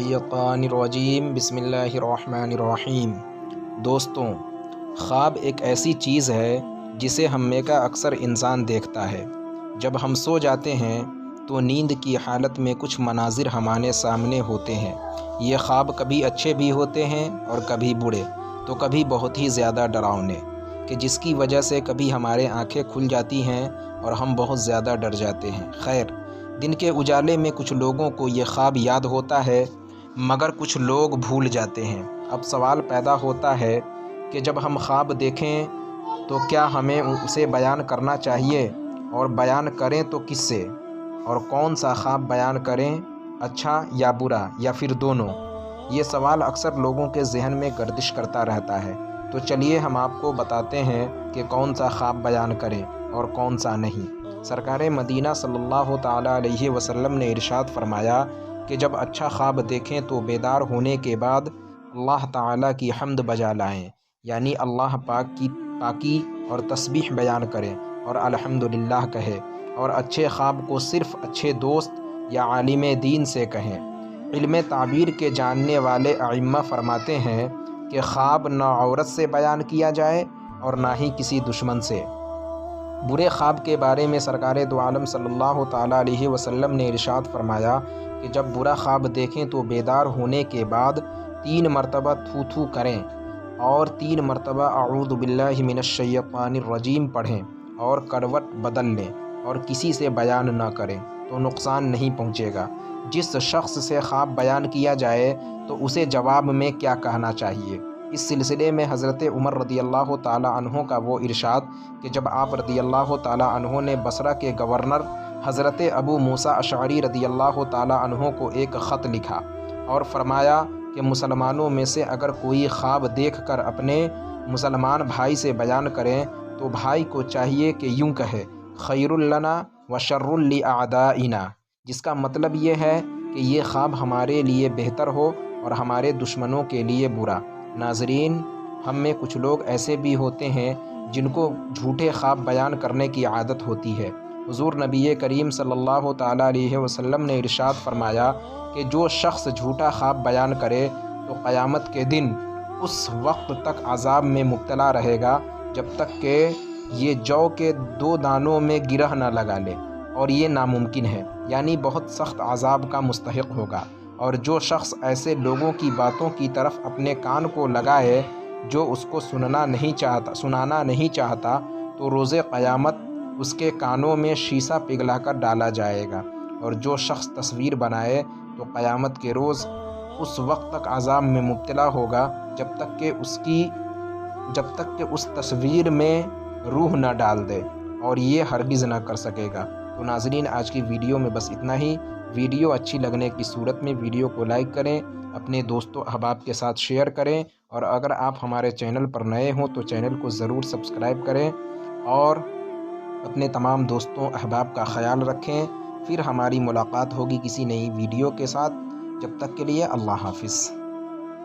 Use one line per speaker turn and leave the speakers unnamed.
الشیطان الرجیم بسم اللہ الرحمن الرحیم۔ دوستوں، خواب ایک ایسی چیز ہے جسے ہم کا اکثر انسان دیکھتا ہے۔ جب ہم سو جاتے ہیں تو نیند کی حالت میں کچھ مناظر ہمارے سامنے ہوتے ہیں۔ یہ خواب کبھی اچھے بھی ہوتے ہیں اور کبھی برے، تو کبھی بہت ہی زیادہ ڈراؤنے، کہ جس کی وجہ سے کبھی ہمارے آنکھیں کھل جاتی ہیں اور ہم بہت زیادہ ڈر جاتے ہیں۔ خیر، دن کے اجالے میں کچھ لوگوں کو یہ خواب یاد ہوتا ہے، مگر کچھ لوگ بھول جاتے ہیں۔ اب سوال پیدا ہوتا ہے کہ جب ہم خواب دیکھیں تو کیا ہمیں اسے بیان کرنا چاہیے، اور بیان کریں تو کس سے، اور کون سا خواب بیان کریں، اچھا یا برا یا پھر دونوں؟ یہ سوال اکثر لوگوں کے ذہن میں گردش کرتا رہتا ہے۔ تو چلیے ہم آپ کو بتاتے ہیں کہ کون سا خواب بیان کریں اور کون سا نہیں۔ سرکار مدینہ صلی اللہ تعالیٰ علیہ وسلم نے ارشاد فرمایا کہ جب اچھا خواب دیکھیں تو بیدار ہونے کے بعد اللہ تعالیٰ کی حمد بجا لائیں، یعنی اللہ پاک کی پاکی اور تسبیح بیان کریں اور الحمدللہ کہیں، اور اچھے خواب کو صرف اچھے دوست یا عالم دین سے کہیں۔ علم تعبیر کے جاننے والے ائمہ فرماتے ہیں کہ خواب نہ عورت سے بیان کیا جائے اور نہ ہی کسی دشمن سے۔ برے خواب کے بارے میں سرکار دو عالم صلی اللہ تعالیٰ علیہ وسلم نے ارشاد فرمایا کہ جب برا خواب دیکھیں تو بیدار ہونے کے بعد 3 مرتبہ تھو تھو کریں اور 3 مرتبہ اعوذ باللہ من الشیطان الرجیم پڑھیں، اور کروٹ بدل لیں اور کسی سے بیان نہ کریں تو نقصان نہیں پہنچے گا۔ جس شخص سے خواب بیان کیا جائے تو اسے جواب میں کیا کہنا چاہیے؟ اس سلسلے میں حضرت عمر رضی اللہ تعالیٰ عنہ کا وہ ارشاد کہ جب آپ رضی اللہ تعالیٰ عنہ نے بصرہ کے گورنر حضرت ابو موسیٰ اشعری رضی اللہ تعالیٰ عنہ کو ایک خط لکھا اور فرمایا کہ مسلمانوں میں سے اگر کوئی خواب دیکھ کر اپنے مسلمان بھائی سے بیان کریں تو بھائی کو چاہیے کہ یوں کہے، خیر لنا و شر لاعدائنا، جس کا مطلب یہ ہے کہ یہ خواب ہمارے لیے بہتر ہو اور ہمارے دشمنوں کے لیے برا۔ ناظرین، ہم میں کچھ لوگ ایسے بھی ہوتے ہیں جن کو جھوٹے خواب بیان کرنے کی عادت ہوتی ہے۔ حضور نبی کریم صلی اللہ تعالیٰ علیہ وسلم نے ارشاد فرمایا کہ جو شخص جھوٹا خواب بیان کرے تو قیامت کے دن اس وقت تک عذاب میں مبتلا رہے گا جب تک کہ یہ جو کے 2 دانوں میں گرہ نہ لگا لے، اور یہ ناممکن ہے، یعنی بہت سخت عذاب کا مستحق ہوگا۔ اور جو شخص ایسے لوگوں کی باتوں کی طرف اپنے کان کو لگائے جو اس کو سنانا نہیں چاہتا تو روز قیامت اس کے کانوں میں شیشہ پگھلا کر ڈالا جائے گا۔ اور جو شخص تصویر بنائے تو قیامت کے روز اس وقت تک عذاب میں مبتلا ہوگا جب تک کہ اس تصویر میں روح نہ ڈال دے، اور یہ ہرگز نہ کر سکے گا۔ تو ناظرین، آج کی ویڈیو میں بس اتنا ہی۔ ویڈیو اچھی لگنے کی صورت میں ویڈیو کو لائک کریں، اپنے دوستوں احباب کے ساتھ شیئر کریں، اور اگر آپ ہمارے چینل پر نئے ہوں تو چینل کو ضرور سبسکرائب کریں، اور اپنے تمام دوستوں احباب کا خیال رکھیں۔ پھر ہماری ملاقات ہوگی کسی نئی ویڈیو کے ساتھ، جب تک کے لیے اللہ حافظ۔